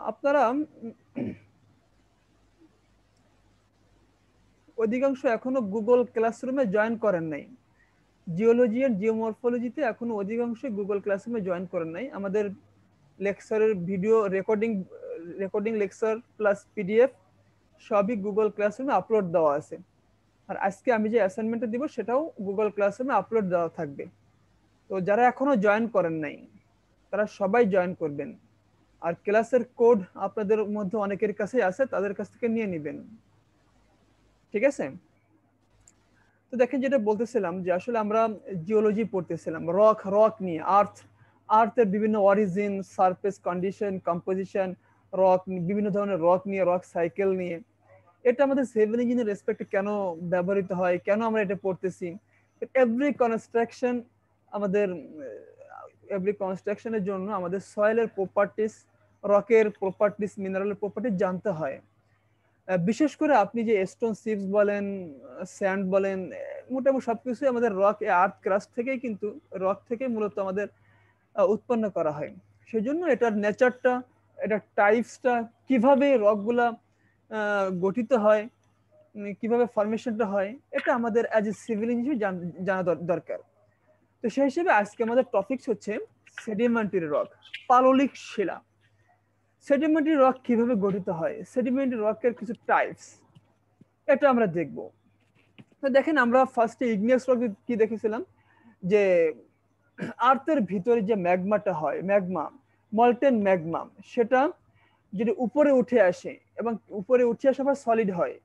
আপনারা অধিকাংশ এখনো গুগল ক্লাসরুমে জয়েন করেন নাই। জিওলজি এন্ড জিওমরফোলজিতে এখনো অধিকাংশ গুগল ক্লাসরুমে জয়েন করেন নাই। আমাদের লেকচারের video recording lecture plus PDF সবই গুগল ক্লাসরুমে আপলোড দেওয়া আছে। আর আজকে আমি যে অ্যাসাইনমেন্টটা দিব সেটাও গুগল ক্লাসরুমে আপলোড দেওয়া থাকবে। তো যারা এখনো জয়েন করেন নাই তারা সবাই জয়েন করবেন। আর ক্লাসের কোড আপনাদের মধ্যে অনেকের কাছে আছে, তাদের কাছ থেকে নিয়ে নেবেন। ঠিক আছে? তো দেখেন, যেটা বলতেছিলাম যে আসলে আমরা জিওলজি পড়তেছিলাম রক নিয়ে, আর্থের বিভিন্ন origin, surface condition, composition, rock, বিভিন্ন ধরনের রক নিয়ে, রক সাইকেল নিয়ে। এটা আমাদের সিভিল ইঞ্জিনিয়ার রেসপেক্টে কেন ব্যবহৃত হয়, কেন আমরা এটা পড়তেছি। এভরি কনস্ট্রাকশন আমাদের এভরি কনস্ট্রাকশনের জন্য আমাদের সয়েলের প্রপার্টিস, রকের প্রপার্টিস, মিনারেলের প্রপার্টিস জানতে হয়। বিশেষ করে আপনি যে স্টোন চিপস বলেন, স্যান্ড বলেন, মোটামুটি সবকিছু আমাদের রক, আর্থ ক্রাস্ট থেকেই, কিন্তু রক থেকে মূলত আমাদের উৎপন্ন করা হয়। সেজন্য এটার নেচারটা, এটার টাইপসটা, কিভাবে রকগুলা গঠিত হয়, কিভাবে ফরমেশনটা হয়, এটা আমাদের অ্যাজ এ সিভিল ইঞ্জিনিয়ার জানা দরকার। তো সেই হিসেবে আজকে আমাদের টপিকস হচ্ছে সেডিমেন্টারি রক, পাললিক শিলা। সেডিমেন্টারি রক কিভাবে গঠিত হয়, সেডিমেন্টারি রকের কিছু টাইপস, এটা আমরা দেখব। তো দেখেন, আমরা ফার্স্টে ইগনিয়াস রক কি দেখেছিলাম, যে আর্থের ভিতরে যে ম্যাগমাটা হয়, মল্টেন ম্যাগমা, সেটা যেটা উপরে উঠে আসে এবং উপরে উঠে আসে আবার সলিড হয়,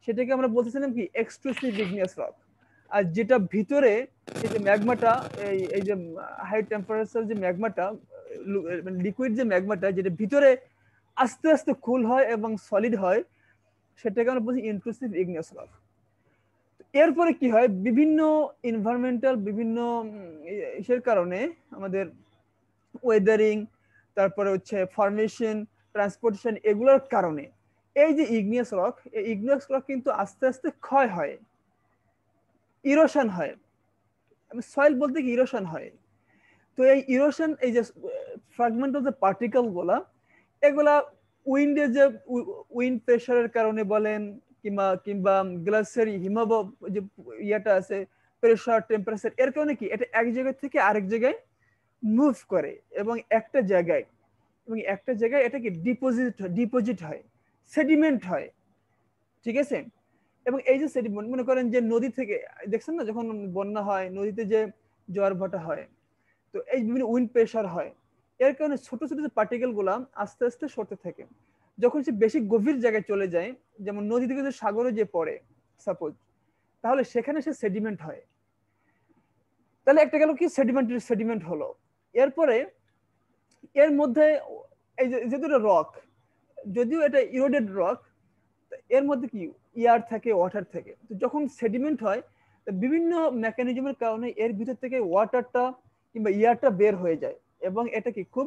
সেটাকে আমরা বলতেছিলাম কি এক্সক্লুসিভ ইগনিয়াস রক। আর যেটা ভিতরে এই যে ম্যাগমাটা, এই যে হাই টেম্পারেচার যে ম্যাগমাটা, লিকুইড যে ম্যাগমাটা, যেটা ভিতরে আস্তে আস্তে কুল হয় এবং সলিড হয়, সেটাকে আমরা বলছি ইন্ট্রুসিভ ইগনিয়াস রক। এরপরে কি হয়, বিভিন্ন এনভায়রনমেন্টাল, বিভিন্ন ইসের কারণে, আমাদের ওয়েদারিং, তারপরে হচ্ছে ফরমেশন, ট্রান্সপোর্টেশন, এগুলোর কারণে এই যে ইগনিয়াস রক, এই ইগনিয়াস রক কিন্তু আস্তে আস্তে ক্ষয় হয়, ইরোশন হয়। সয়েল বলতে কি ইরোশন হয়। তো এই ইরোশন, এই যে ফ্র্যাগমেন্ট অফ দ্য পার্টিকেল গুলা, এগুলা উইন্ডের যে উইন্ড প্রেশারের কারণে বলেন, কিংবা গ্লাসের হিমবাহ যে ইয়েটা আছে, প্রেশার, টেম্পারেচার, এর কারণে কি এটা এক জায়গা থেকে আরেক জায়গায় মুভ করে, এবং একটা জায়গায় এটা কি ডিপোজিট হয়, সেডিমেন্ট হয়। ঠিক আছে? এবং এই যে সেডিমেন্ট, মনে করেন যে নদী থেকে, দেখছেন না যখন বন্যা হয়, নদীতে যে জোয়ার ভাটা হয়, তো এই বিভিন্ন উইন্ড প্রেশার হয়, এর কারণে ছোট ছোট যে পার্টিকেল গুলা আস্তে আস্তে সরতে থাকে। যখন সে বেশি গভীর জায়গায় চলে যায়, যেমন নদী থেকে যে সাগরে যে পড়ে সাপোজ, তাহলে সেখানে সে সেডিমেন্ট হয়। তাহলে একটা গেল কি সেডিমেন্ট হলো। এরপরে এর মধ্যে এই যে দুটো রক, যদিও এটা ইরোডেড রক, এর মধ্যে কি ইয়ার থাকে, ওয়াটার থাকে। তো যখন সেডিমেন্ট হয়, বিভিন্ন মেকানিজমের কারণে এর ভিতর থেকে ওয়াটারটা কিংবা ইয়ারটা বের হয়ে যায়, এবং এটা কি খুব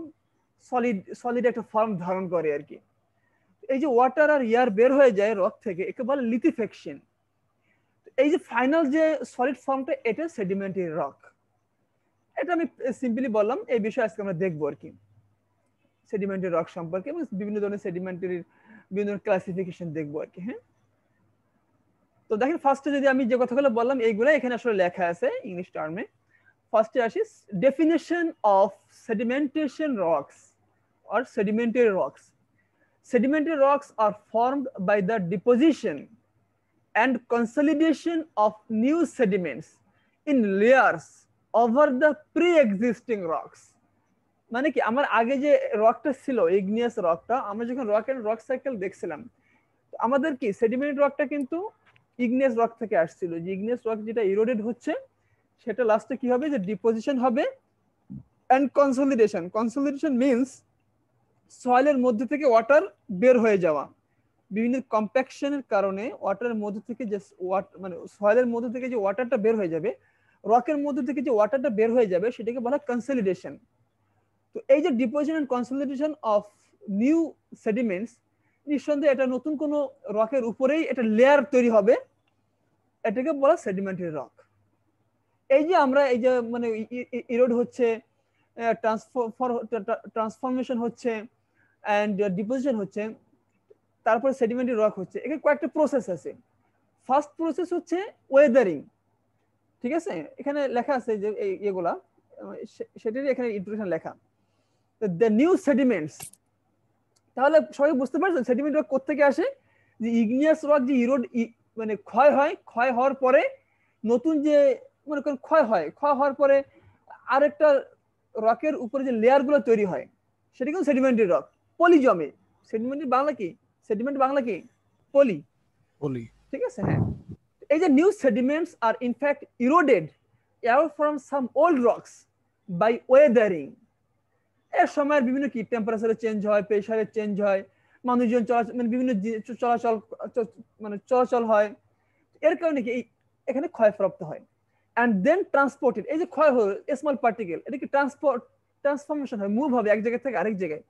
সলিড একটা ফর্ম ধারণ করে আর কি। এই যে ওয়াটার আর ইয়ার বের হয়ে যায় রক থেকে, একে বলে লিথিফেকশন। এই যে ফাইনাল যে সলিড ফর্মটা, এটা সেডিমেন্টারি রক। এটা আমি সিম্পলি বললাম, এই বিষয়ে আজকে আমরা দেখবো আর কি, সেডিমেন্টারি রক সম্পর্কে, এবং বিভিন্ন ধরনের সেডিমেন্টারি বিভিন্ন ক্লাসিফিকেশন দেখবো আর কি। হ্যাঁ, তো দেখেন, ফার্স্টে যদি আমি যে কথাগুলো বললাম, এইগুলো এখানে আসলে লেখা আছে ইংলিশ টার্মে। ফার্স্টে আসি, definition of sedimentation rocks or sedimentary rocks. Sedimentary rocks are formed by the deposition and consolidation of new sediments in layers over the pre-existing rocks. মানে কি, আমার আগে যে রকটা ছিল, ইগনিয়াস রকটা, আমরা যখন রক সাইকেল দেখছিলাম, আমাদের কি সেডিমেন্ট রকটা কিন্তু ইগনিয়াস রক থেকে আসছিল। যে ইগনিয়াস রক যেটা ইরোডেড হচ্ছে, সেটা লাস্টে কি হবে, যে ডিপোজিশন হবে এন্ড কনসলিডেশন মিন্স সয়েলের মধ্যে থেকে ওয়াটার বের হয়ে যাওয়া। বিভিন্ন কম্প্যাকশনের কারণে ওয়াটারের মধ্যে থেকে যে মানে সয়েলের মধ্যে থেকে যে ওয়াটারটা বের হয়ে যাবে, রকের মধ্যে থেকে যে ওয়াটারটা বের হয়ে যাবে, সেটাকে বলা হয় কনসলিডেশন। তো এই যে deposition and consolidation of new sediments, নিঃসন্দেহে এটা নতুন কোনো রকের উপরেই এটা লেয়ার তৈরি হবে, এটাকে বলা সেডিমেন্টারি রক। এই যে আমরা এই যে মানে ইরোড হচ্ছে, ট্রান্সফরমেশন হচ্ছে, অ্যান্ড ডিপোজিশন হচ্ছে, তারপরে সেডিমেন্টারি রক হচ্ছে। এখানে কয়েকটা প্রসেস আছে। ফার্স্ট প্রসেস হচ্ছে ওয়েদারিং, ঠিক আছে? এখানে লেখা আছে যে এগুলা, সেটারই এখানে ইন্ট্রোডাকশন লেখা। দ্য নিউ সেডিমেন্টস, তাহলে সবাই বুঝতে পারছেন সেডিমেন্ট রক কোত্থেকে আসে? যে ইগনিয়াস রক যে ইরোড মানে ক্ষয় হয়, ক্ষয় হওয়ার পরে নতুন যে মনে করেন ক্ষয় হয়, ক্ষয় হওয়ার পরে আরেকটা রকের উপরে যে লেয়ার গুলো তৈরি হয় সেটা কিন্তু সেডিমেন্টারি রক, পলি জমে। সেডিমেন্টারি বাংলা কি? সেডিমেন্ট বাংলা কি? পলি। পলি, ঠিক আছে, হ্যাঁ। এই যে new sediments are in fact eroded away from some old rocks by weathering. এর সময় বিভিন্ন কি টেম্পারেচারে চেঞ্জ হয়, প্রেসারে চেঞ্জ হয়, মানুষজন চলাচল মানে বিভিন্ন চলাচল মানে চলাচল হয়, এর কারণে কি এখানে ক্ষয়প্রাপ্ত হয়। অ্যান্ড দেন ট্রান্সপোর্টেড, এই যে ক্ষয় হলো স্মল পার্টিকেল, এটা কি ট্রান্সফরমেশন হয়, মুভ হবে এক জায়গা থেকে আরেক জায়গায়।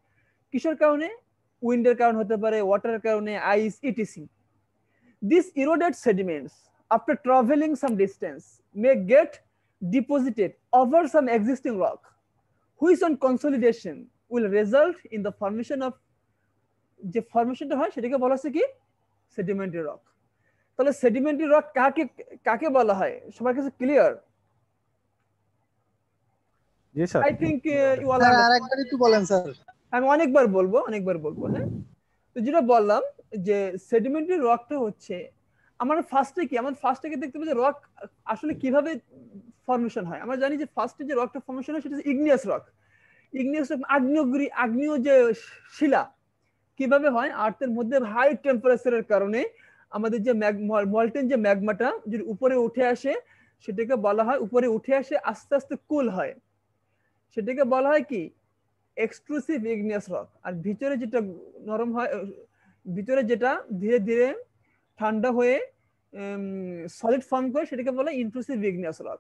কিসের কারণে? উইন্ডের কারণে হতে পারে, ওয়াটারের কারণে, আইস, etc. These eroded sediments, after traveling some distance, may get deposited over some existing rock, which on consolidation will result in the formation of, যে ফরমেশনটা হয় সেটাকে বলা হচ্ছে কি? Sedimentary rock. তাহলে সেডিমেন্টারি রক কাকে কাকে বলা হয়? সবার কাছে ক্লিয়ার? জি sir. I think you all sir understand. আরেকবার একটু বলেন স্যার। আমি অনেকবার বলবো, হ্যাঁ। তো যেটা বললাম যে সেডিমেন্টারি রকটা হচ্ছে, আমার ফার্স্টে দেখতে পাবো যে রক আসলে কিভাবে ফর্মেশন হয়। আমরা জানি যে ফার্স্টে যে রকটা ফর্মেশন হয় সেটা হচ্ছে ইগনিয়াস রক। ইগনিয়াস রক আগ্নেয় যে শিলা কিভাবে হয়? আর্থের মধ্যে হাই টেম্পারেচারের কারণে আমাদের যে মল্টেন যে ম্যাগমাটা যদি উপরে উঠে আসে, সেটাকে বলা হয়, উপরে উঠে আসে আস্তে আস্তে কুল হয়, সেটাকে বলা হয় কি? Exclusive igneous rock. আর ভিতরে যেটা নরম হয়, ভিতরে যেটা ধীরে ধীরে ঠান্ডা হয়ে সলিড ফর্ম করে, সেটাকে বলা হয় ইন্ট্রুসিভ ইগনিয়াস রক।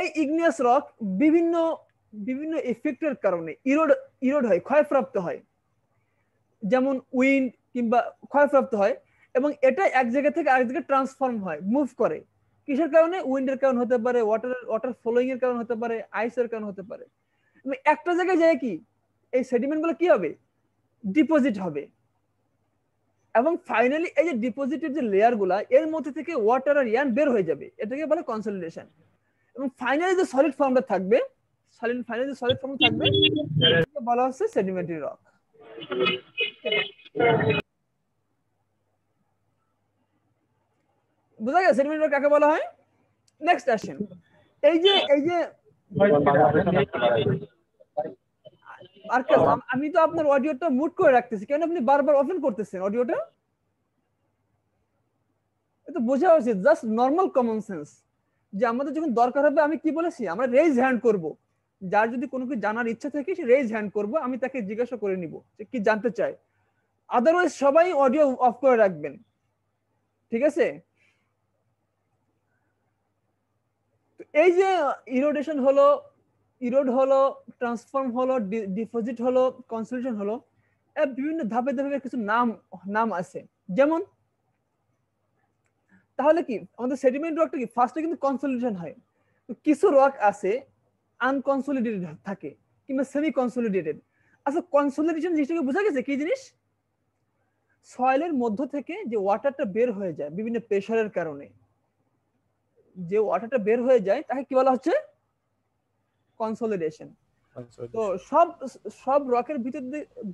এই ইগনিয়াস রক বিভিন্ন বিভিন্ন এফেক্টের কারণে ইরোড হয়, ক্ষয়প্রাপ্ত হয়, যেমন উইন্ড কিংবা ক্ষয়প্রাপ্ত হয়, এবং এটা এক জায়গা থেকে আরেক জায়গায় ট্রান্সফর্ম হয়, মুভ করে। কিসের কারণে? উইন্ডের কারণ হতে পারে, ওয়াটার ফ্লোয়িং এর কারণ হতে পারে, আইসের কারণ হতে পারে। একটা জায়গায় যায় কি এই সেডিমেন্ট গুলো কি হবে? ডিপোজিট হবে, এবং ফাইনালি এই যে ডিপোজিটের যে লেয়ার গুলা, এর মধ্যে থেকে ওয়াটার আর ইয়ান বের হয়ে যাবে, এটাকে বলে কনসলিডেশন। এবং ফাইনালি যে সলিড ফর্মটা থাকবে, এটাকে বলা হচ্ছে সেডিমেন্টারি রক। বুঝা গেছে সেডিমেন্টারি রক কাকে বলা হয়? নেক্সট আসেন, এই যে আর আমি তো আপনার অডিওটা মিউট করে রাখতেছি, কেন আপনি বারবার ওপেন করতেছেন অডিওটা? এটা বোঝা উচিত, জাস্ট নরমাল কমন সেন্স, যে আমাদের যখন দরকার হবে, আমি কি বলেছি, আমরা রেজ হ্যান্ড করব, যার যদি কোনো কিছু জানার ইচ্ছা থাকে সে রেজ হ্যান্ড করব, আমি তাকে জিজ্ঞাসা করে নিব যে কি জানতে চায়। আদারওয়াইজ সবাই অডিও অফ করে রাখবেন, ঠিক আছে? এই যে ইরোডেশন হলো, ইরোড হলো, ট্রান্সফর্ম হলো, ডিপোজিট হলো, কনসলিডেশন হলো, বিভিন্ন ধাপে ধাপে কিছু নাম আছে। যেমন তাহলে কি আমাদের সেডিমেন্ট রকটা কি ফার্স্টে কিন্তু কনসলিডেশন হয়, তো কিছু রক আছে আনকনসলিডেটেড থাকে কিংবা সেমি কনসলিডেটেড। আচ্ছা, কনসলিডেশন জিনিসটাকে বোঝা গেছে কি জিনিস? সয়েলের মধ্য থেকে যে ওয়াটারটা বের হয়ে যায় বিভিন্ন প্রেসারের কারণে, যে ওয়াটারটা বের হয়ে যায় তাকে কি বলা হচ্ছে? কনসলিডেশন। তো সব রকের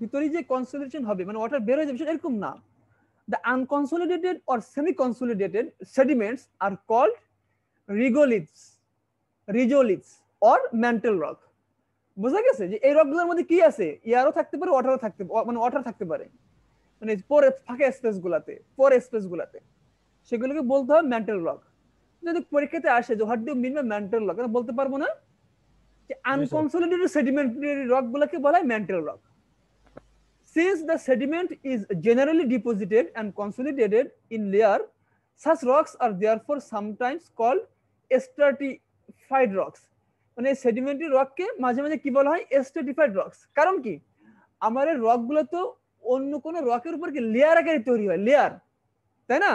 ভিতরেই যে কনসলিডেশন হবে, মানে ওয়াটার বের হয়ে যাবে, এরকম না। The unconsolidated or semi-consolidated sediments are called regoliths or mantle rock. বুঝা গেছে যে এই রকগুলোর মধ্যে কি আছে? এয়ারও থাকতে পারে, ওয়াটারও থাকতে পারে, মানে ওয়াটার থাকতে পারে, মানে ফাঁকা স্পেস গুলাতে, সেগুলোকে বলতে হয় ম্যান্টেল রক। যদি পরীক্ষাতে আসে যে what do mean by mantle rock, আমরা বলতে পারবো না যে আনকনসলিডেটেড সেডিমেন্টারি রক গুলোকে বলা হয় men tell rock. Since the sediment is generally deposited and consolidated in layer, such rocks are therefore sometimes called stratified rocks. মানে সেডিমেন্টারি রককে মাঝে মাঝে কি বলা হয়? Stratified rocks. কারণ কি, আমাদের রক গুলো তো অন্য কোন রকের উপর কি লেয়ার আকারে তৈরি হয়, লেয়ার, তাই না?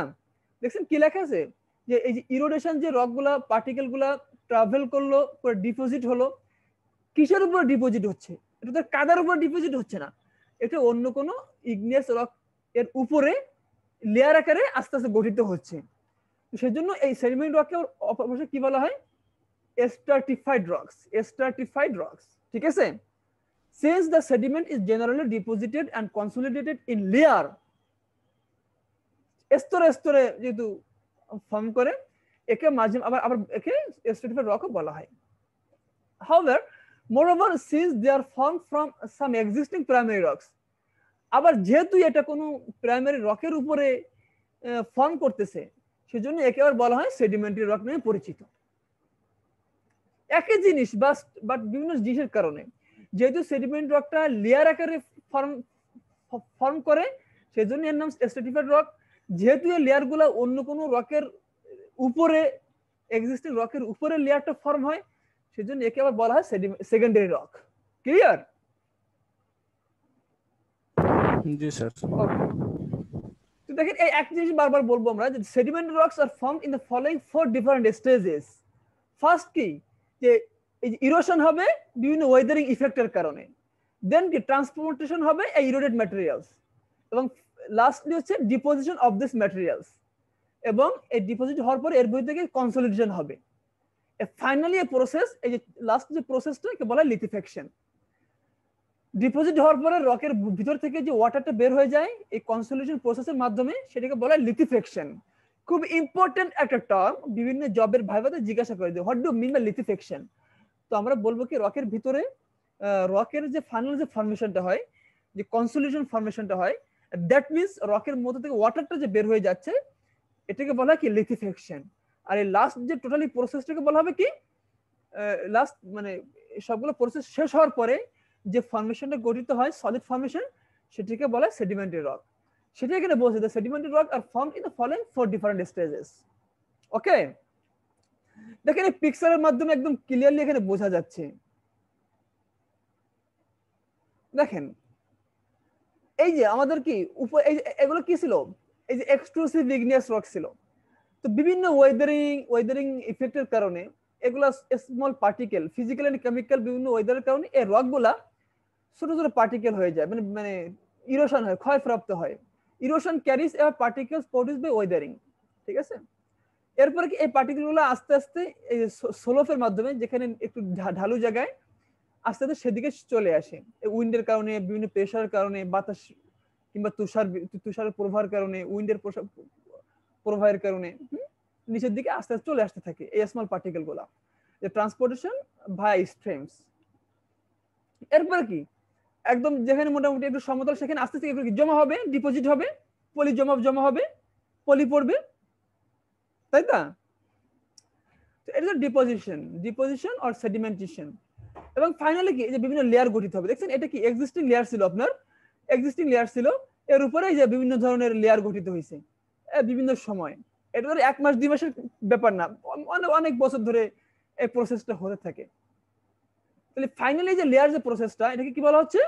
দেখছেন কি লেখা আছে যে এই যে ইরোডেশন, যে রক গুলা পার্টিকেল গুলা ট্রাভেল করলো, পরে ডিপোজিট হলো, কিসের উপর ডিপোজিট হচ্ছে? এটা তো কাদার উপর ডিপোজিট হচ্ছে না, এটা অন্য কোনো ইগনিয়াস রক এর উপরে লেয়ার আকারে আস্তে আস্তে গঠিত হচ্ছে। সেজন্য এই সেডিমেন্ট রককে অবশ্যই কি বলা হয়? Stratified rocks. স্ট্রাটিফাইড রকস, ঠিক আছে? Since the sediment is generally deposited and consolidated in layer, স্তরে স্তরে যেহেতু ফর্ম করে, একে মাঝে আবার আবার একে স্ট্রাটিফাইড রকও বলা হয়। However, moreover, since they are formed from some existing primary rocks, আবার যেহেতু এটা কোনো প্রাইমারি রকের উপরে ফর্ম করতেছে, সেজন্য একে আবার বলা হয় সেডিমেন্টারি রক নামে পরিচিত। একই জিনিস বাট বিভিন্ন জিনিসের কারণে, যেহেতু সেডিমেন্ট রকটা লেয়ার আকারে ফর্ম করে, সেজন্য এর নাম স্ট্রাটিফাইড রক। যেহেতু এই লেয়ারগুলো অন্য কোনো রকের উপরে, এক্সিস্টিং রকের উপরে লেয়ারটা ফর্ম হয়, সেজন্য একে আবার বলা হয় সেকেন্ডারি রক। ক্লিয়ার? জি স্যার। তো দেখেন এই এক জিনিস বারবার বলবো আমরা, যে sedimentary rocks R formed in the following 4 different stages. First কি, যে এই যে ইরোশন হবে বিভিন্ন ওয়েদারিং ইফেক্টের কারণে, দেন কি ট্রান্সপোর্টেশন হবে এই ইরোডেড ম্যাটেরিয়ালস, এবং লাস্টলি হচ্ছে ডিপোজিশন অফ দিস ম্যাটেরিয়ালস, এবং এই ডিপোজিট হওয়ার পর এর ভিতর থেকে কনসলিডেশন হবে। ফাইনালি এই প্রসেস, এই যে লাস্ট যে প্রসেসটাকে বলা হয় লিথিফেকশন। ডিপোজিট হওয়ার পরে রকের ভিতর থেকে যে ওয়াটারটা বের হয়ে যায় এই কনসলিডেশন প্রসেসের মাধ্যমে, সেটাকে বলা হয় লিথিফেকশন। খুব ইম্পর্টেন্ট একটা টার্ম, বিভিন্ন জবের ভাইভাতে জিজ্ঞাসা করে দিই, হোয়াট ডু মিন বাই লিথিফেকশন। তো আমরা বলবো কি, রকের ভিতরে রকের যে ফাইনাল যে ফর্মেশনটা হয়, যে কনসলিডেশন ফর্মেশনটা হয়, দ্যাট মিন্স রকের মধ্যে থেকে ওয়াটারটা যে বের হয়ে যাচ্ছে, এটাকে বলা হয় কি লিথিফেকশন। আর এই লাস্ট যে টোটালি প্রসেসটাকে বলা হবে কি, লাস্ট মানে সবগুলো প্রসেস শেষ হওয়ার পরে যে ফর্মেশনটা গঠিত হয়, সলিড ফর্মেশন, সেটাকে বলা হয় সেডিমেন্টারি রক। সেটা এখানে বলছে, the sedimentary rock are formed in the following 4 different stages. Okay, দেখেন এই পিকচারের মাধ্যমে একদম ক্লিয়ারলি এখানে বোঝা যাচ্ছে। দেখেন এই যে আমাদের কি এই এগুলো কি ছিল, এই যে এক্সক্লুসিভ ইগনিয়াস রক ছিল। তো বিভিন্ন ওয়েদারিং ইফেক্টের কারণে এগুলা small particle, physical and chemical বিভিন্ন ওয়েদারের কারণে এই রকগুলা ছোট ছোট পার্টিকেল হয়ে যায়, মানে ইরোশন হয়, ক্ষয়প্রাপ্ত হয়। Erosion carries away particles produced by weathering, ঠিক আছে? এরপরে কি এই পার্টিকেলগুলো আস্তে আস্তে এই সোলফের মাধ্যমে, যেখানে একটু ঢালু জায়গায়, আস্তে আস্তে সেদিকে চলে আসে। উইন্ডের কারণে, বিভিন্ন প্রেশারের কারণে, বাতাস কিংবা তুষারের প্রবাহের কারণে, উইন্ডের প্রবাহের কারণে নিচের দিকে আস্তে আস্তে চলে আসতে থাকে এই স্মল পার্টিকেল গুলা, যে ট্রান্সপোর্টেশন ভাই স্ট্রিমস। এরপরে কি, একদম যেখানে মোটামুটি একটু সমতল, সেখানে আস্তে আস্তে একটু জমা হবে, ডিপোজিট হবে, পলি জমা হবে, পলি পড়বে, তাই না? তো এটা হচ্ছে ডিপোজিশন অর সেডিমেন্টেশন। এবং ফাইনালি কি, যে বিভিন্ন লেয়ার গঠিত হবে। দেখছেন এটা কি এক্সিস্টিং লেয়ার ছিল, আপনার এক্সিস্টিং লেয়ার ছিল, এর উপরে যে বিভিন্ন ধরনের লেয়ার গঠিত হয়েছে বিভিন্ন সময়। এটা ধরে 1 মাস 2 মাসের ব্যাপার না, অনেক বছর ধরে এই প্রসেসটা হতে থাকে। তাহলে ফাইনালি যে লেয়ার যে প্রসেসটা, এটাকে কি বলা হচ্ছে?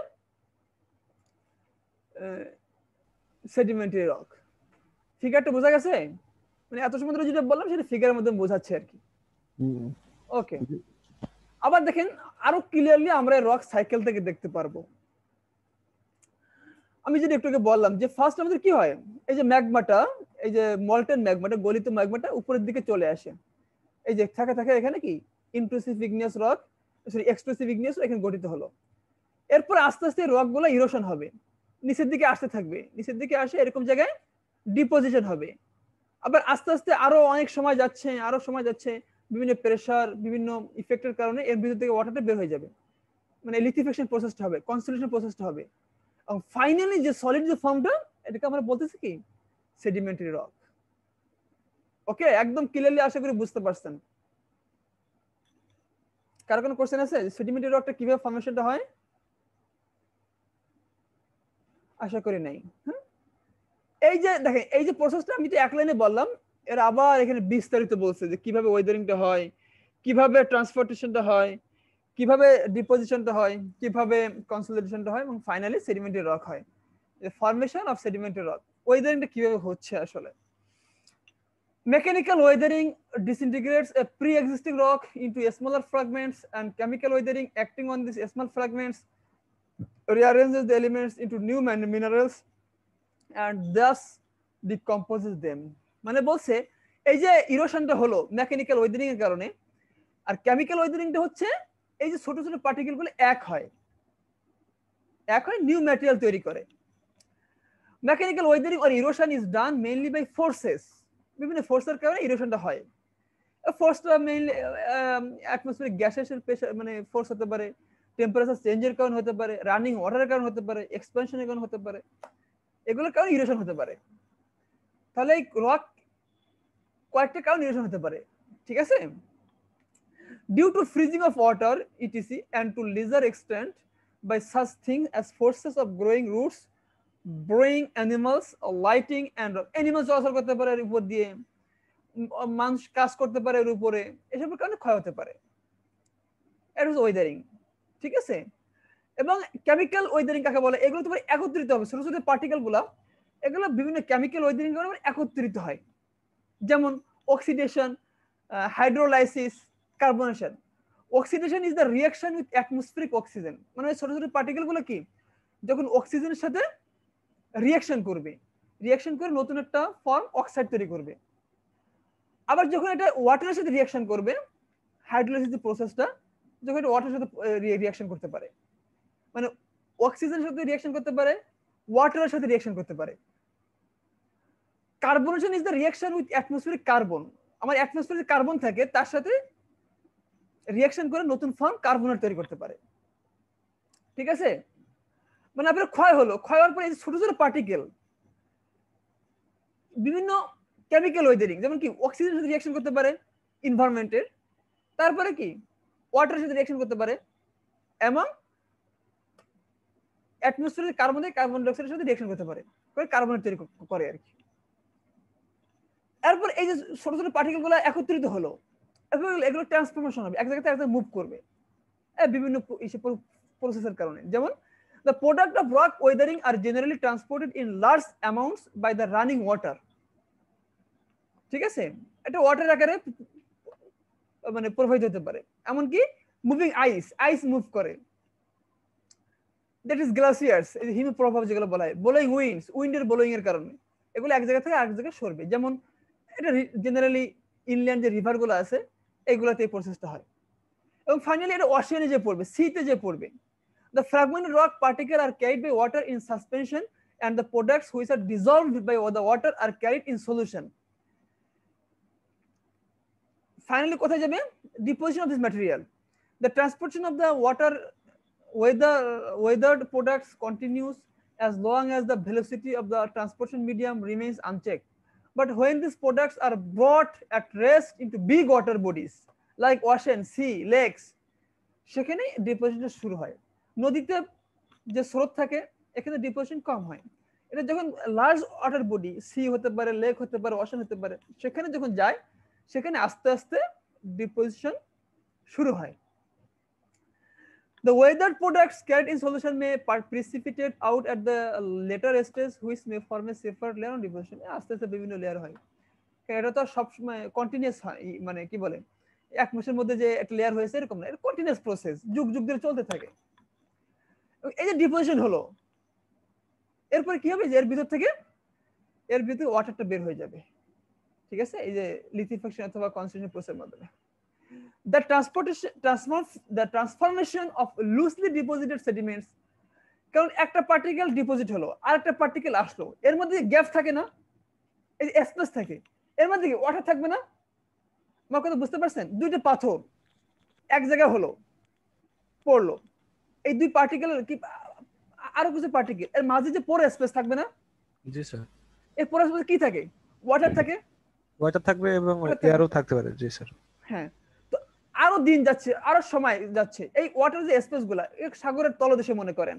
Sedimentary rock. ফিগারটা বোঝা গেছে? মানে এত সময় ধরে যেটা বললাম সেটা ফিগারের মধ্যে বোঝাচ্ছে আর কি। ওকে, আবার দেখেন আরো ক্লিয়ারলি আমরা রক সাইকেল থেকে দেখতে পারবো। আমি যেটা একটু আগে বললাম, যে ফার্স্ট আমাদের কি হয়, এই যে ম্যাগমাটা, এই যে মল্টেন ম্যাগমাটা, গলিত ম্যাগমাটা উপরের দিকে চলে আসে, এই যে থাকে এখানে কি intrusive igneous rock, sorry extrusive igneous এখানে গঠিত হলো। এরপর আস্তে আস্তে রক গুলো ইরোশন হবে, নিচের দিকে আসতে থাকবে, নিচের দিকে আসে এরকম জায়গায় ডিপোজিশন হবে। আবার আস্তে আস্তে আরো অনেক সময় যাচ্ছে, বিভিন্ন প্রেসার, বিভিন্ন ইফেক্টের কারণে এর ভিতর থেকে ওয়াটারটা বের হয়ে যাবে, মানে লিথিফিকেশন প্রসেসটা হবে, কনসলিডেশন প্রসেসটা হবে, এবং ফাইনালি যে সলিড যে ফর্মটা, এটাকে আমরা বলতেছি কি সেডিমেন্টারি রক। ওকে, একদম ক্লিয়ারলি আশা করি বুঝতে পারছেন। কার কোনো কোশ্চেন আছে? সেডিমেন্টারি রকটা কিভাবে ফর্মেশনটা হয়? আশা করি নাই। হ্যাঁ, এই যে দেখেন এই যে প্রসেসটা আমি তো এক লাইনে বললাম, এর আবার এখানে বিস্তারিত বলছে যে কিভাবে ওয়েদারিংটা হয়, কিভাবে ট্রান্সপোর্টেশনটা হয়, কিভাবে ডিপোজিশনটা হয়, কিভাবে কনসলিডেশনটা হয়, এবং ফাইনালি সেডিমেন্টারি রক হয়। the formation of sedimentary rock, ওয়েদারিংটা কিভাবে হচ্ছে আসলে। Mechanical weathering disintegrates a pre-existing rock into smaller fragments, and chemical weathering acting on these small fragments rearranges the elements into new minerals and thus decomposes them. মানে বলছে এই যে ইরোশনটা হলো mechanical Wuthering এর কারণে, আর কেমিক্যাল ওয়েদারিংটা হচ্ছে এই যে ছোট ছোট পার্টিকেল গুলো এক হয় নিউ ম্যাটেরিয়াল তৈরি করে। Mechanical weathering or erosion is done mainly by forces, বিভিন্ন ফোর্সের কারণে ইরোশনটা হয়। ফোর্সটা মেইনলি অ্যাটমসফিয়ারিক গ্যাসের প্রেসার মানে ফোর্স হতে পারে, টেম্পারেচার চেঞ্জের কারণে হতে পারে, রানিং ওয়াটারের কারণে হতে পারে, এক্সপ্যানশনের কারণে হতে পারে, এগুলোর কারণে ইরোশন হতে পারে। তাহলে এই রক কয়েকটা কারণে ইরোশন হতে পারে, ঠিক আছে? Due to freezing of water ETC and to lesser extent by such things as forces of growing roots, burrowing animals, lightning and animal চলাচল করতে পারে এর উপর দিয়ে, মানুষ কাজ করতে পারে এর উপরে, এসবের কারণে ক্ষয় হতে পারে। এটা হচ্ছে ওয়েদারিং, ঠিক আছে? এবং কেমিক্যাল ওয়েদারিং কাকে বলে? এগুলো তোমার একত্রিত হবে, ছোট ছোট পার্টিকেল গুলা, এগুলো বিভিন্ন কেমিক্যাল ওয়েদারিং কারণে একত্রিত হয়। যেমন oxidation, hydrolysis, carbonation. Oxidation is the reaction with atmospheric oxygen, মানে ছোট ছোট পার্টিকেল গুলো কি যখন অক্সিজেনের সাথে রিঅ্যাকশন করবে, রিঅ্যাকশন করে নতুন একটা ফর্ম অক্সাইড তৈরি করবে। আবার যখন এটা ওয়াটারের সাথে রিঅ্যাকশন করবে, হাইড্রোলাইসিস যে প্রসেসটা, যখন এটা ওয়াটারের সাথে রিঅ্যাকশন করতে পারে, মানে অক্সিজেনের সাথে রিঅ্যাকশন করতে পারে, ওয়াটারের সাথে রিঅ্যাকশন করতে পারে। Carbonation is the reaction with atmospheric carbon, আমার অ্যাটমসফিয়ারে কার্বন থাকে, তার সাথে রিঅ্যাকশন করে নতুন ফর্ম কার্বনেট তৈরি করতে পারে, ঠিক আছে? মানে আপনার ক্ষয় হলো, ক্ষয় হওয়ার পরে এই ছোট ছোট পার্টিকেল বিভিন্ন কেমিক্যাল ওয়েদারিং, যেমন কি অক্সিজেনের সাথে রিঅ্যাকশন করতে পারে এনভায়রনমেন্টের, তারপরে কি ওয়াটারের সাথে রিঅ্যাকশন করতে পারে, এবং অ্যাটমসফিয়ারে কার্বন ডাইঅক্সাইডের সাথে রিঅ্যাকশন করতে পারে, করে কার্বনেট তৈরি করে আর কি। এরপর এই যে ছোট ছোট পার্টিকেল গুলো একত্রিত হলো, এগুলো ট্রান্সফরমেশন হবে, এক জায়গা থেকে এক জায়গায় মুভ করবে বিভিন্ন প্রসেসের কারণে। যেমন the product of rock weathering are generally transported in large amounts by the running water, ঠিক আছে? এটা ওয়াটার আকারে মানে প্রবাহিত হতে পারে। এমনকি মুভিং আইস মুভ করে, দ্যাট ইজ গ্লাসিয়ার্স, এই হিম প্রভাব যেগুলো বলা হয়, ব্লোয়িং উইন্ডের ব্লোয়িং এর কারণে এগুলো এক জায়গা থেকে আরেক জায়গায় সরবে। যেমন এটা জেনারেলি ইনল্যান্ড যে রিভার গুলো আছে এগুলাতে এই প্রসেসটা হয়। এবং ফাইনালি এটা ওশানে যে পড়বে, সিতে যে পড়বে। The fragmented rock particles are carried by water in suspension and the products which are dissolved by the water are carried in solution. Finally, কোথায় যাবে? Deposition of this material. The transportation of the weathered products continues as long as the velocity of the transportation medium remains unchecked. But when these products are brought at rest into big water bodies like ocean, sea, lakes, সেখানে deposition শুরু হয়। নদীতে যে স্রোত থাকে এখানে deposition কম হয়। এটা যখন লার্জ ওয়াটার বডি, সি হতে পারে, লেক হতে পারে, ওশান হতে পারে, সেখানে যখন যায় সেখানে আস্তে আস্তে ডিপোজিশন শুরু হয়। The weathered products carried in solution may precipitate out at the later stage which may form a separate layer on deposition. আস্তে আস্তে বিভিন্ন লেয়ার হয়, এটা তো সব সময় কন্টিনিউয়াস হয়, মানে কি বলে এক মাসের মধ্যে যে একটা লেয়ার হয়েছে এরকম না, এটা কন্টিনিউয়াস প্রসেস, যুগ যুগ ধরে চলতে থাকে। এই যে ডিপোজিশন হলো, এরপর কি হবে? যে এর ভিতর থেকে ওয়াটারটা বের হয়ে যাবে, ঠিক আছে? এই যে লিথিফিকেশন অথবা কনসেন্ট্রেশন প্রসেসের মাধ্যমে the transformation of loosely deposited sediments, কারণ একটা পার্টিকেল ডিপোজিট হলো আর একটা পার্টিকেল আসলো, এর মধ্যে গ্যাপ থাকে না, এই স্পেস থাকে, এর মধ্যে কি ওয়াটার থাকবে না? আমার কথা বুঝতে পারছেন? দুইটা পাথর এক জায়গায় হলো, পড়লো, এই দুই পার্টিকেল কি আরো কিছু পার্টিকেল, এর মাঝে যে পোর স্পেস থাকবে না? জি স্যার। এর পোর স্পেস কি থাকে? ওয়াটার থাকে, ওয়াটার থাকবে এবং এয়ারও থাকতে পারে। জি স্যার। হ্যাঁ, তো আরো দিন যাচ্ছে, আরো সময় যাচ্ছে, এই ওয়াটার যে স্পেস গুলা সাগরের তলদেশে মনে করেন,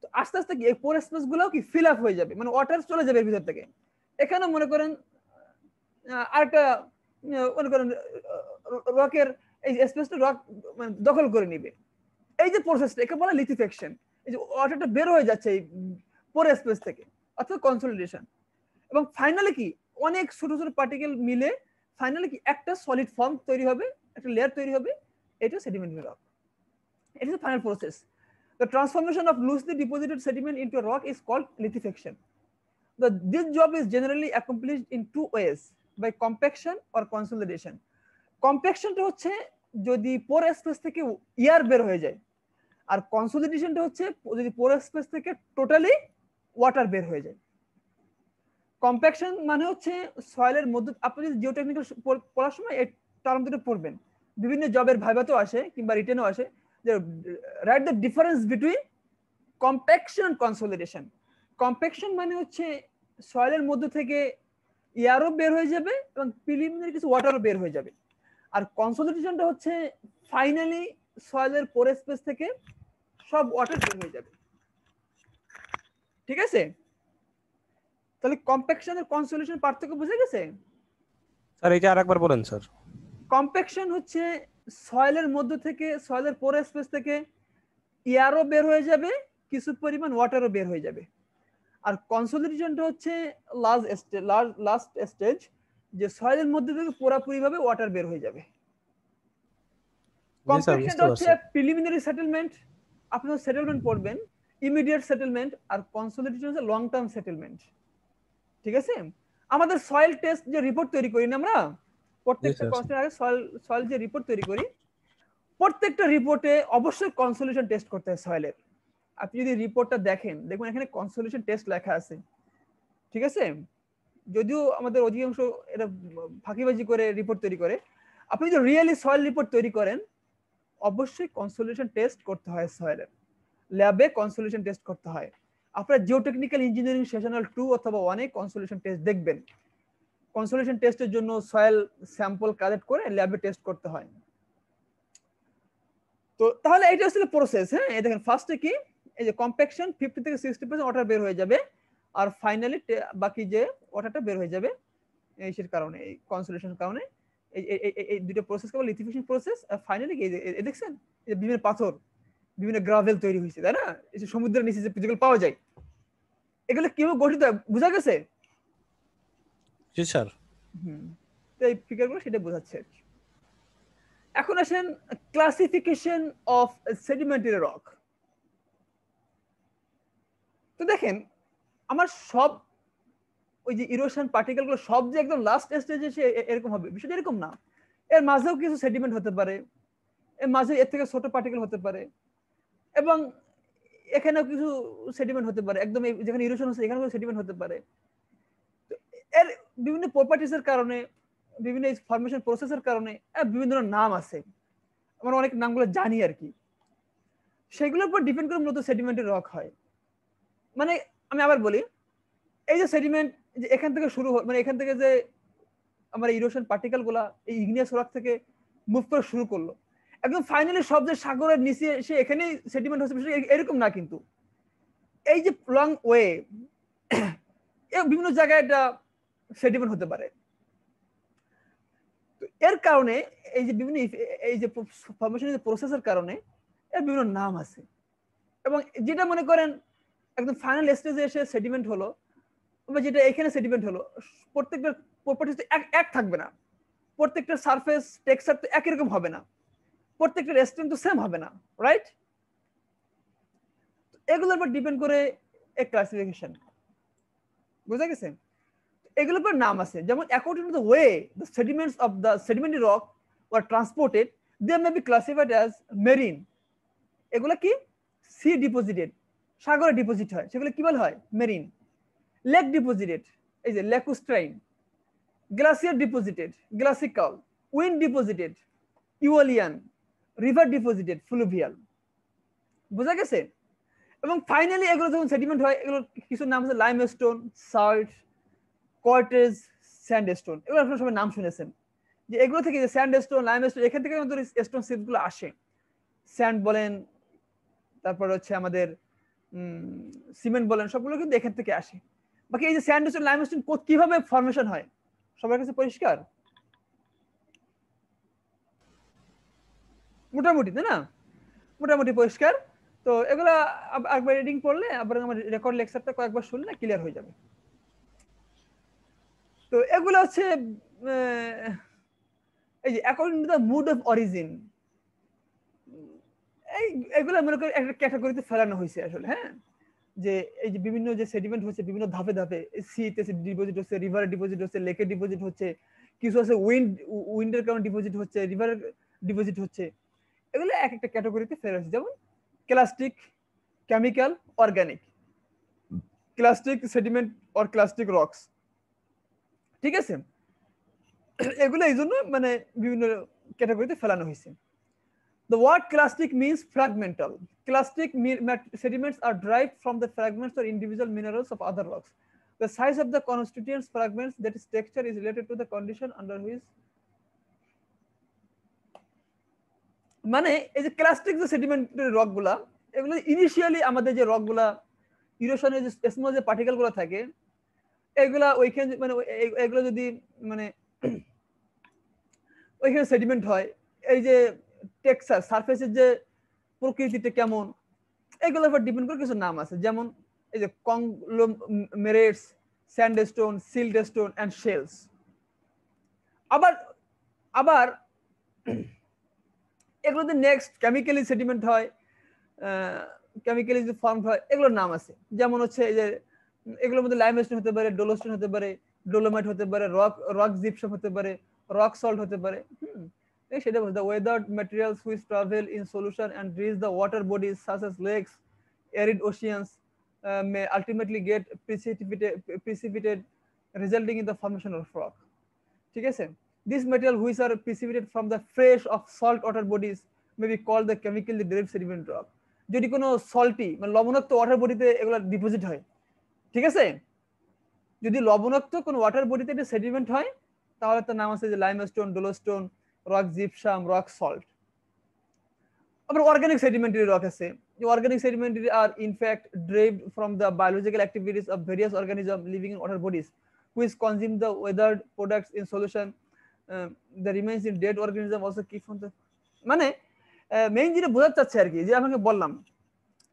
তো আস্তে আস্তে কি এই পোর স্পেস গুলাও কি ফিল আপ হয়ে যাবে, মানে ওয়াটার চলে যাবে এর ভিতর থেকে। এখানে মনে করেন আরেকটা মনে করেন রকের এই স্পেসটা রক মানে দখল করে নিবে, এই যে প্রসেসটা একে বলে লিথিফিকেশন। এই যে ওয়াটারটা বের হয়ে যাচ্ছে এই পোর স্পেস থেকে অথবা কনসলিডেশন, এবং ফাইনালি কি অনেক ছোট ছোট পার্টিকেল মিলে ফাইনালি কি একটা সলিড ফর্ম তৈরি হবে, একটা লেয়ার তৈরি হবে, এটা সেডিমেন্টারি রক। এটা হচ্ছে final process. The transformation of loosely deposited sediment into a rock is called lithification. This job is generally accomplished in two ways, by compaction or consolidation. কম্প্যাকশনটা হচ্ছে যদি পোর স্পেস থেকে এয়ার বের হয়ে যায়, আর কনসলিডেশনটা হচ্ছে যদি পোর স্পেস থেকে টোটালি ওয়াটার বের হয়ে যায়। কম্প্যাকশন মানে হচ্ছে সয়েলের মধ্যে, আপনি যদি জিওটেকনিক্যাল পড়ার সময় এই টার্ম দুটো পড়বেন, বিভিন্ন জবের ভাইভাতেও আসে কিংবা রিটেনও আসে, যে write the difference between compaction and consolidation. Compaction মানে হচ্ছে সয়েলের মধ্যে থেকে এয়ারও বের হয়ে যাবে এবং প্রিলিমিনারি কিছু ওয়াটারও বের হয়ে যাবে, আর কনসলিডেশনটা হচ্ছে ফাইনালি সয়েলের পোর স্পেস থেকে সব ওয়াটার বের হয়ে যাবে। ঠিক আছে, তাহলে কম্প্যাকশন আর কনসলিডেশন পার্থক্য বুঝে গেছে? স্যার এইটা আরেকবার বলেন স্যার। কম্প্যাকশন হচ্ছে সয়েলের মধ্য থেকে, সয়েলের পোর স্পেস থেকে এয়ারও বের হয়ে যাবে, কিছু পরিমাণ ওয়াটারও বের হয়ে যাবে। আর কনসলিডেশনটা হচ্ছে লাস্ট স্টেজ, যে সয়েলের মধ্যে থেকে পুরোপুরি ভাবে ওয়াটার বের হয়ে যাবে। কম্প্যাকশনটা হচ্ছে প্রিলিমিনারি সেটেলমেন্ট, আপনারা সেটেলমেন্ট পড়বেন, ইমিডিয়েট সেটেলমেন্ট, আর কনসলিডেশন হচ্ছে লং টার্ম সেটেলমেন্ট। ঠিক আছে, আমাদের সয়েল টেস্ট যে রিপোর্ট তৈরি করি না আমরা, প্রত্যেকটা কনস্ট্রাকশন আগে সয়েল যে রিপোর্ট তৈরি করি, প্রত্যেকটা রিপোর্টে অবশ্যই কনসলিডেশন টেস্ট করতে হয় সয়েলের। আপনি যদি রিপোর্টটা দেখেন, দেখবেন এখানে কনসলিডেশন টেস্ট লেখা আছে। ঠিক আছে, যদিও আমাদের অধিকাংশ এটা ফাঁকিবাজি করে রিপোর্ট তৈরি করে, আপনি যদি রিয়েলি সয়েল রিপোর্ট তৈরি করেন অবশ্যই কনসলিডেশন টেস্ট করতে হয়, সয়েলের ল্যাবে কনসলিডেশন টেস্ট করতে হয়। আপনারা জিওটেকনিক্যাল ইঞ্জিনিয়ারিং সেশনাল 2 অথবা 1 এ কনসলিডেশন টেস্ট দেখবেন। কনসলিডেশন টেস্টের জন্য সয়েল স্যাম্পল কালেক্ট করে ল্যাবে টেস্ট করতে হয়। তো তাহলে এটা হচ্ছে প্রসেস। হ্যাঁ, এই দেখেন ফার্স্টে কি, এই যে কম্প্যাকশন 50 থেকে 60% ওয়াটার বের হয়ে যাবে, আর ফাইনালি বাকি যে ওয়াটারটা বের হয়ে যাবে এইসের কারণে, এই কনসলিডেশনের কারণে। এই দুটো প্রসেস কেবল লিথিফিকেশন প্রসেস। আর ফাইনালি এই দেখছেন এই বিভিন্ন পাথর, বিভিন্ন গ্রাভেল তৈরি হয়েছে, তাই না? এই যে সমুদ্রের নিচে যে যেগুলো পাওয়া যায়, এগুলো কিভাবে গঠিত বোঝা গেছে? জি স্যার। তো এই ফিগারগুলো সেটা বোঝাচ্ছে আর কি। এখন আসেন ক্লাসিফিকেশন অফ সেডিমেন্টারি রক। তো দেখেন আমার সব ওই যে ইরোশন পার্টিকেল গুলো সব যে একদম লাস্ট স্টেজে এসে এরকম হবে বিষয়টা এরকম না। এর মাঝেও কিছু সেডিমেন্ট হতে পারে, এর মাঝে এর থেকে ছোট পার্টিকেল হতে পারে, এবং এখানেও কিছু সেডিমেন্ট হতে পারে, একদম যেখানে ইরোশন হচ্ছে এখানেও সেডিমেন্ট হতে পারে। এর বিভিন্ন প্রপার্টিজের কারণে, বিভিন্ন ফরমেশন প্রসেসের কারণে বিভিন্ন নাম আছে, আমরা অনেক নামগুলো জানি আর কি। সেগুলোর উপর ডিপেন্ড করে মূলত সেডিমেন্টের রক হয়। মানে আমি আবার বলি, এই যে সেডিমেন্ট যে এখান থেকে শুরু হয়, মানে এখান থেকে যে আমার ইরোশন পার্টিকেল গুলা এই ইগনিয়াস রক থেকে মুভ করে শুরু করলো, একদম ফাইনালি সব যে সাগরের নিচে এসে এখানেই সেডিমেন্ট হচ্ছে এরকম না। কিন্তু এই যে লং ওয়ে বিভিন্ন জায়গায় এটা সেডিমেন্ট হতে পারে। তো এর কারণে এই যে বিভিন্ন এই যে ফরমেশনের প্রসেসের কারণে এর বিভিন্ন নাম আছে। এবং যেটা মনে করেন একদম ফাইনাল স্টেজে এসে সেডিমেন্ট হলো, বা যেটা এখানে সেডিমেন্ট হলো, প্রত্যেকটা প্রপার্টিজ এক থাকবে না, প্রত্যেকটা সারফেস টেক্সচার তো একই রকম হবে না, প্রত্যেকটা রেস্টুরেন্ট তো সেম হবে না, রাইট? এগুলোর উপর ডিপেন্ড করে এক ক্লাসিফিকেশন। বুঝা গেছে? এগুলোর উপর নাম আছে, যেমন according to the way the sediments of the sedimentary rock were transported they may be classified as marine. এগুলো কি সি ডিপোজিটেড, সাগরে ডিপোজিট হয়, সেগুলো কি বলা হয়? মেরিন। লেক ডিপোজিটেড, এই যে lacustrine. Glacier deposited, glacial. Wind deposited, aeolian. River deposited, fluvial. বোঝা গেছে? এবং ফাইনালি এগুলো যখন সেডিমেন্ট হয়, এগুলোর কিছু নাম আছে লাইমস্টোন, সল্ট, কোয়ার্টেজ, স্যান্ডস্টোন। এগুলো আপনারা সবাই নাম শুনেছেন, যে এগুলো থেকে যে স্যান্ডস্টোন, লাইমস্টোন, এখান থেকে আমাদের স্টোন সিপগুলো আসে। স্যান্ড বলেন, তারপর হচ্ছে আমাদের সিমেন্ট বলেন, সবগুলো কিন্তু এখান থেকে আসে। বাকি এই যে স্যান্ডস্টোন, লাইমস্টোন কিভাবে ফর্মেশন হয় সবার কাছে পরিষ্কার? মোটামুটি, তাই না? মোটামুটি পরিষ্কার। তো এগুলা একবার রিডিং পড়লে, আবার আমার রেকর্ড লেকচারটা কয়েকবার শুনলে ক্লিয়ার হয়ে যাবে। তো এগুলো হচ্ছে এই যে according to the mode of origin. এই এগুলো মনে করেন একটা ক্যাটাগরিতে ফেলানো হয়েছে আসলে, হ্যাঁ, যে এই যে বিভিন্ন যে সেডিমেন্ট হচ্ছে বিভিন্ন ধাপে ধাপে, সিতে ডিপোজিট হচ্ছে, রিভারে ডিপোজিট হচ্ছে, লেকে ডিপোজিট হচ্ছে, কিছু আছে উইন্ডের কারণে ডিপোজিট হচ্ছে, রিভারের ডিপোজিট হচ্ছে, এগুলো এক একটা ক্যাটাগরিতে ফেলা হয়েছে। যেমন clastic, chemical, organic, clastic sediment or clastic rocks, ঠিক আছে। এগুলো এই জন্য মানে বিভিন্ন ক্যাটাগরিতে ফেলানো হয়েছে। The word clastic means fragmental. Clastic sediments are derived from the fragments or individual minerals of other rocks. The size of the constituent fragments, that is texture, is related to the condition under which মানে এই যে clastic যে সেডিমেন্টের rock গুলা, এগুলো initially আমাদের যে rock গুলা ইরোশনের যে স্মল যে পার্টিকেল গুলো থাকে, এগুলা ওইখানে মানে এগুলো যদি মানে ওইখানে সেডিমেন্ট হয়, এই যে টেক্সচার সারফেসের যে প্রকৃতিটা কেমন, এগুলোর উপর ডিপেন্ড করে কিছু নাম আছে। যেমন এই যে কংগ্লোমেরেটস, স্যান্ডস্টোন, সিল্টস্টোন এন্ড শেলস। আবার আবার এগুলোতে নেক্সট কেমিক্যালি সেডিমেন্ট হয়, কেমিক্যালি যে ফর্ম হয়, এগুলোর নাম আছে। যেমন হচ্ছে এই যে এগুলোর মধ্যে লাইমস্টোন হতে পারে, ডোলোস্টোন হতে পারে, ডোলোমাইট হতে পারে, রক জিপসাম হতে পারে, রক সল্ট হতে পারে। সেটা বলতে, weathered materials which travel in solution and reach the water bodies such as lakes, arid oceans, may ultimately get precipitated, resulting in the formation of rock. ঠিক আছে। These materials which are precipitated from the fresh of salt water bodies may be called the chemically derived sediment rock. যদি কোনো salty মানে লবণাক্ত water বডিতে এগুলো deposit হয়, ঠিক আছে, যদি লবণাক্ত কোনো ওয়াটার বডিতে এটা সেডিমেন্ট হয়, তাহলে তার নাম আছে যে limestone, dolostone, rock gypsum, rock salt. আবার অর্গানিক সেডিমেন্টারি রক আছে। The organic sedimentary are in fact derived from the biological activities of various organisms living in water bodies, which consume the weathered products in solution. The remains in dead organism also keep from the মানে main যেটা বোঝাতে চাচ্ছে আর কি, যে আমাকে বললাম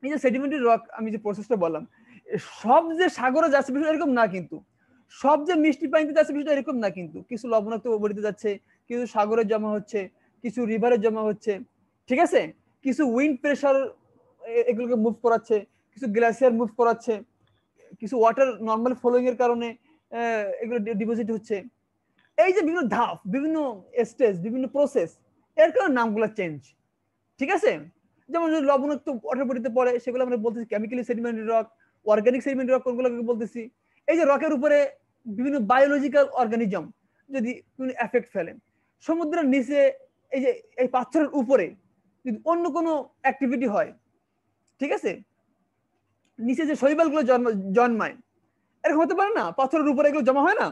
এই যে সেডিমেন্টারি রক, আমি যে প্রসেসটা বললাম, সব যে সাগরে যাচ্ছে বিষয়টা এরকম না, কিন্তু সব যে মিষ্টি পানিতে যাচ্ছে বিষয়টা এরকম না, কিন্তু কিছু লবণাক্ত বডিতে যাচ্ছে, কিছু সাগরে জমা হচ্ছে, কিছু রিভারে জমা হচ্ছে, ঠিক আছে, কিছু উইন্ড প্রেসার এগুলোকে মুভ করাচ্ছে, কিছু গ্লেসিয়ার মুভ করাচ্ছে, কিছু ওয়াটার নর্মাল ফ্লোয়িং এর কারণে এগুলো ডিপোজিট হচ্ছে। এই যে বিভিন্ন ধাপ, বিভিন্ন স্টেজ, বিভিন্ন প্রসেস, এর কারণে নামগুলো চেঞ্জ, ঠিক আছে। যেমন যদি লবণাক্ত ওয়াটার বডিতে পড়ে, সেগুলো আমরা বলতেছি chemically sedimentary rock. Organic sedimentary rock কোনগুলোকে বলতেছি, এই যে রকের উপরে বিভিন্ন বায়োলজিক্যাল অর্গানিজম যদি কোনো এফেক্ট ফেলে, সমুদ্রের নিচে এই যে এই পাথরের উপরে যদি অন্য কোনো অ্যাক্টিভিটি হয়, ঠিক আছে, নিচে যে শৈবালগুলো জন্মায়, এরকম হতে পারে না, পাথরের উপরে এগুলো জমা হয় না,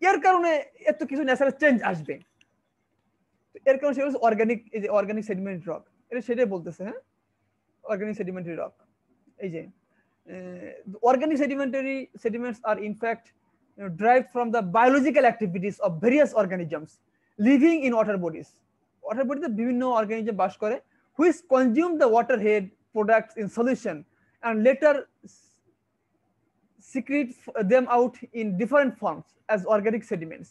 এর কারণে এত কিছু ন্যাচারাল চেঞ্জ আসবে। এর কারণে সেগুলো অর্গানিক, এই যে অর্গানিক সেডিমেন্টারি রক, এটা সেটাই বলতেছে, হ্যাঁ, অর্গানিক সেডিমেন্টারি রক। এই যে organic sedimentary sediments are in fact derived from the biological activities of various organisms living in water bodies. Water bodies বিভিন্ন অর্গানিজম বাস করে, which consume the water head products in solution and later secrete them out in different forms as organic sediments.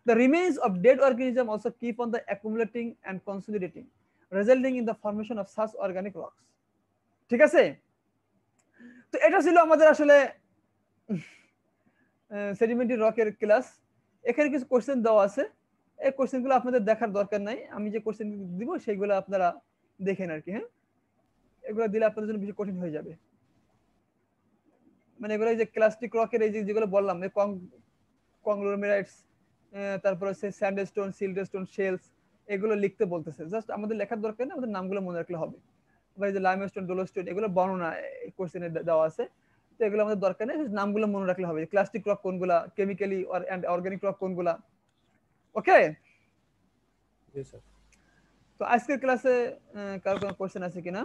The remains of dead organisms also keep on the accumulating and consolidating, resulting in the formation of such organic rocks. ঠিক আছে। তো এটা ছিল আমাদের আসলে sedimentary রকের class. এখানে কিছু question দেওয়া আছে, এই কোশ্চেনগুলো আপনাদের দেখার দরকার নাই, আমি যে কোশ্চেন দিব সেইগুলো আপনারা দেখেন আর কি, হ্যাঁ, এগুলো দিলে আপনাদের জন্য বেশি কঠিন হয়ে যাবে। মানে এগুলো যে ক্লাস্টিক রকের এই যেগুলো বললাম, কংগ্লোমেরাইটস, তারপর হচ্ছে স্যান্ডস্টোন, সিল্টস্টোন, শেলস, এগুলো লিখতে বলতেছে, জাস্ট আমাদের লেখার দরকার নেই, আমাদের নামগুলো মনে রাখলে হবে। আবার এই যে লাইমস্টোন, ডোলোস্টোন, এগুলো বর্ণনা কোশ্চেনে দেওয়া আছে, তো এগুলো আমাদের দরকার নেই, নামগুলো মনে রাখলে হবে। ক্লাস্টিক রক কোনগুলা, কেমিক্যালি এন্ড অর্গানিক রক কোনগুলা। ওকে, জি স্যার। তো আজকের ক্লাসে কার কোনো কোশ্চেন আছে কিনা?